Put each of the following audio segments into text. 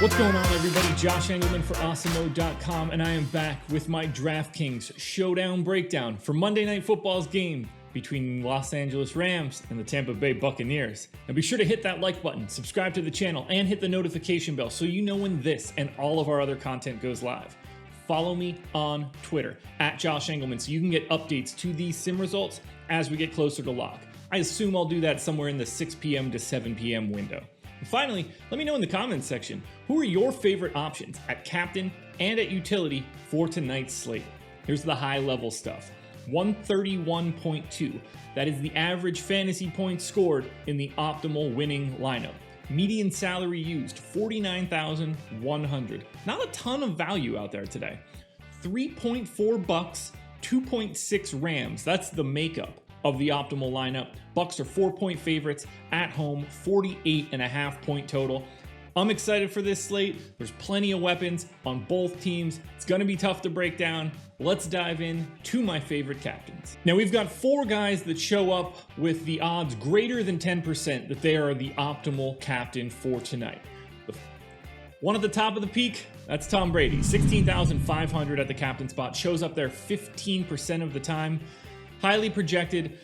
What's going on, everybody? Josh Engleman for Awesemo.com, and I am back with my DraftKings Showdown breakdown for Monday Night Football's game between Los Angeles Rams and the Tampa Bay Buccaneers. Now be sure to hit that like button, subscribe to the channel, and hit the notification bell so you know when this and all of our other content goes live. Follow me on Twitter, at Josh Engleman, so you can get updates to these sim results as we get closer to lock. I assume I'll do that somewhere in the 6 p.m. to 7 p.m. window. And finally, let me know in the comments section, who are your favorite options at captain and at utility for tonight's slate? Here's the high level stuff. 131.2. That is the average fantasy points scored in the optimal winning lineup. Median salary used, $49,100. Not a ton of value out there today. 3.4 Bucks, 2.6 Rams. That's the makeup of the optimal lineup. Bucks are 4-point favorites at home, 48.5 point total. I'm excited for this slate. There's plenty of weapons on both teams. It's going to be tough to break down. Let's dive in to my favorite captains. Now, we've got 4 guys that show up with the odds greater than 10% that they are the optimal captain for tonight. One at the top of the peak, that's Tom Brady. 16,500 at the captain spot. Shows up there 15% of the time. Highly projected,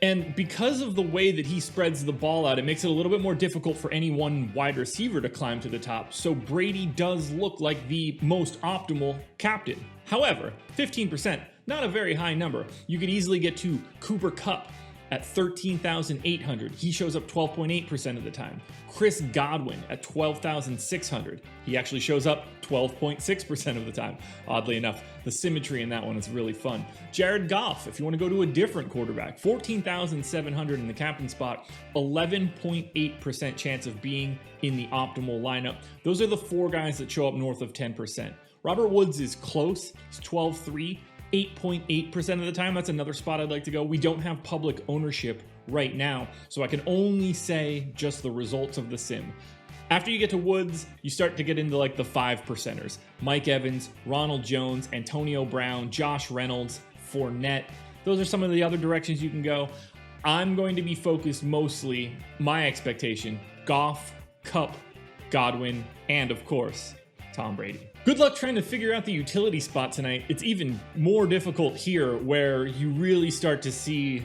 and because of the way that he spreads the ball out, it makes it a little bit more difficult for any one wide receiver to climb to the top, so Brady does look like the most optimal captain. However, 15%, not a very high number. You could easily get to Cooper Kupp at 13,800. He shows up 12.8% of the time. Chris Godwin at 12,600. He actually shows up 12.6% of the time. Oddly enough, the symmetry in that one is really fun. Jared Goff, if you want to go to a different quarterback, 14,700 in the captain spot, 11.8% chance of being in the optimal lineup. Those are the 4 guys that show up north of 10%. Robert Woods is close. He's 12.3. 8.8% of the time. That's another spot I'd like to go. We don't have public ownership right now, so I can only say just the results of the sim. After you get to Woods, you start to get into like the 5%ers. Mike Evans, Ronald Jones, Antonio Brown, Josh Reynolds, Fournette. Those are some of the other directions you can go. I'm going to be focused mostly, my expectation, Goff, Kupp, Godwin, and of course, Tom Brady. Good luck trying to figure out the utility spot tonight. It's even more difficult here where you really start to see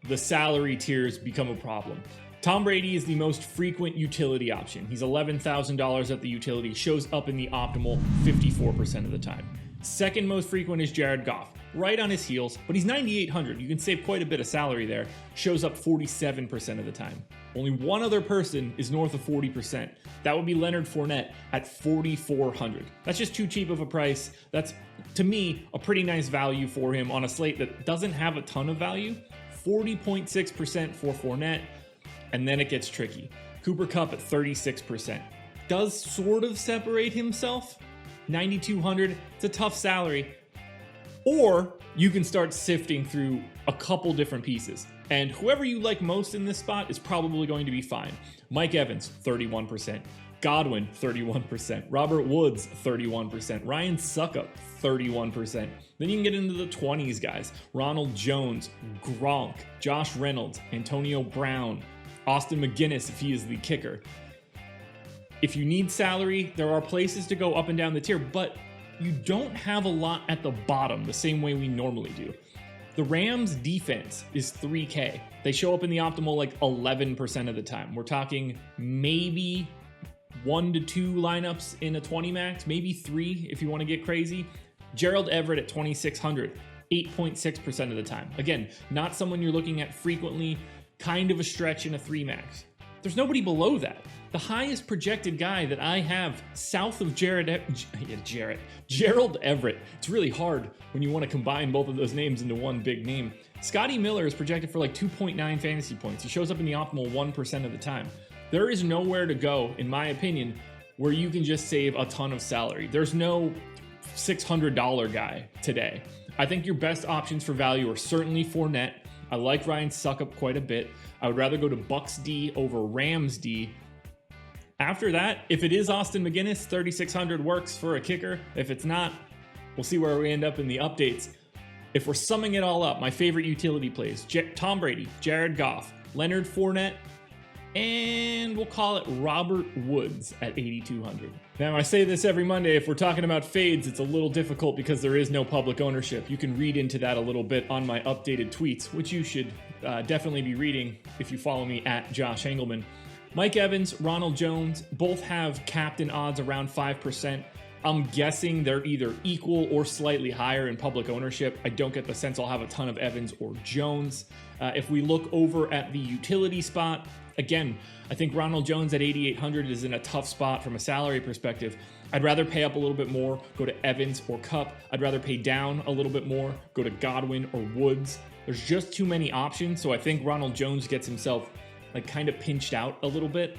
the salary tiers become a problem. Tom Brady is the most frequent utility option. He's $11,000 at the utility, shows up in the optimal 54% of the time. Second most frequent is Jared Goff, right on his heels, but he's 9,800. You can save quite a bit of salary there. Shows up 47% of the time. Only one other person is north of 40%. That would be Leonard Fournette at 4,400. That's just too cheap of a price. That's, to me, a pretty nice value for him on a slate that doesn't have a ton of value. 40.6% for Fournette, and then it gets tricky. Cooper Kupp at 36%. Does sort of separate himself. 9,200, it's a tough salary. Or you can start sifting through a couple different pieces. And whoever you like most in this spot is probably going to be fine. Mike Evans, 31%. Godwin, 31%. Robert Woods, 31%. Ryan Suckup, 31%. Then you can get into the 20s guys. Ronald Jones, Gronk, Josh Reynolds, Antonio Brown, Austin McGinnis if he is the kicker. If you need salary, there are places to go up and down the tier, but you don't have a lot at the bottom the same way we normally do. The Rams defense is 3K. They show up in the optimal like 11% of the time. We're talking maybe 1 to 2 lineups in a 20 max, maybe 3 if you want to get crazy. Gerald Everett at 2,600, 8.6% of the time. Again, not someone you're looking at frequently, kind of a stretch in a 3 max. There's nobody below that. The highest projected guy that I have south of Gerald Everett. It's really hard when you want to combine both of those names into one big name. Scotty Miller is projected for like 2.9 fantasy points. He shows up in the optimal 1% of the time. There is nowhere to go, in my opinion, where you can just save a ton of salary. There's no $600 guy today. I think your best options for value are certainly Fournette. I like Ryan Suckup quite a bit. I would rather go to Bucks D over Rams D. After that, if it is Austin McGinnis, 3,600 works for a kicker. If it's not, we'll see where we end up in the updates. If we're summing it all up, my favorite utility plays, Tom Brady, Jared Goff, Leonard Fournette, and we'll call it Robert Woods at 8,200. Now, I say this every Monday, if we're talking about fades, it's a little difficult because there is no public ownership. You can read into that a little bit on my updated tweets, which you should definitely be reading if you follow me at Josh Engleman. Mike Evans, Ronald Jones, both have captain odds around 5%. I'm guessing they're either equal or slightly higher in public ownership. I don't get the sense I'll have a ton of Evans or Jones. If we look over at the utility spot, again, I think Ronald Jones at 8,800 is in a tough spot from a salary perspective. I'd rather pay up a little bit more, go to Evans or Kupp. I'd rather pay down a little bit more, go to Godwin or Woods. There's just too many options, so I think Ronald Jones gets himself like kind of pinched out a little bit.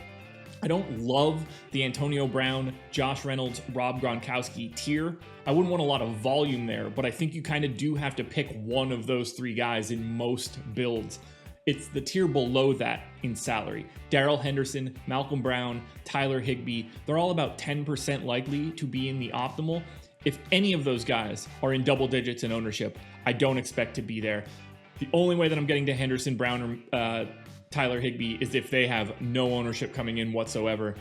I don't love the Antonio Brown, Josh Reynolds, Rob Gronkowski tier. I wouldn't want a lot of volume there, but I think you kind of do have to pick one of those three guys in most builds. It's the tier below that in salary. Darrell Henderson, Malcolm Brown, Tyler Higbee, they're all about 10% likely to be in the optimal. If any of those guys are in double digits in ownership, I don't expect to be there. The only way that I'm getting to Henderson, Brown, or Tyler Higbee is if they have no ownership coming in whatsoever.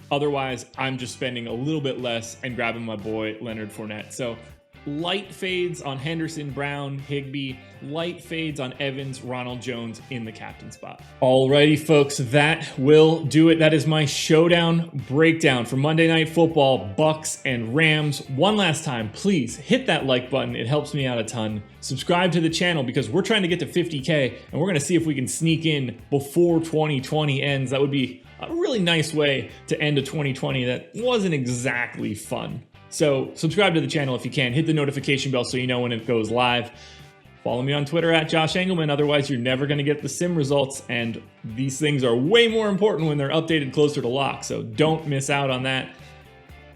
Otherwise, I'm just spending a little bit less and grabbing my boy Leonard Fournette. So light fades on Henderson, Brown, Higbee, light fades on Evans, Ronald Jones in the captain spot. Alrighty, folks, that will do it. That is my showdown breakdown for Monday Night Football, Bucs and Rams. One last time, please hit that like button. It helps me out a ton. Subscribe to the channel because we're trying to get to 50K and we're going to see if we can sneak in before 2020 ends. That would be a really nice way to end a 2020 that wasn't exactly fun. So subscribe to the channel if you can. Hit the notification bell so you know when it goes live. Follow me on Twitter at Josh Engleman. Otherwise, you're never going to get the sim results. And these things are way more important when they're updated closer to lock. So don't miss out on that.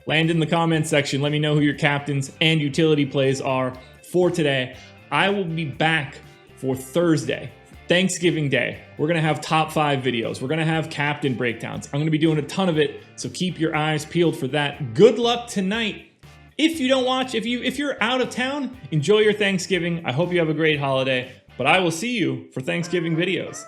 Land in the comments section. Let me know who your captains and utility plays are for today. I will be back for Thursday, Thanksgiving Day. We're going to have top 5 videos. We're going to have captain breakdowns. I'm going to be doing a ton of it. So keep your eyes peeled for that. Good luck tonight. If you don't watch, if you're out of town, enjoy your Thanksgiving. I hope you have a great holiday, but I will see you for Thanksgiving videos.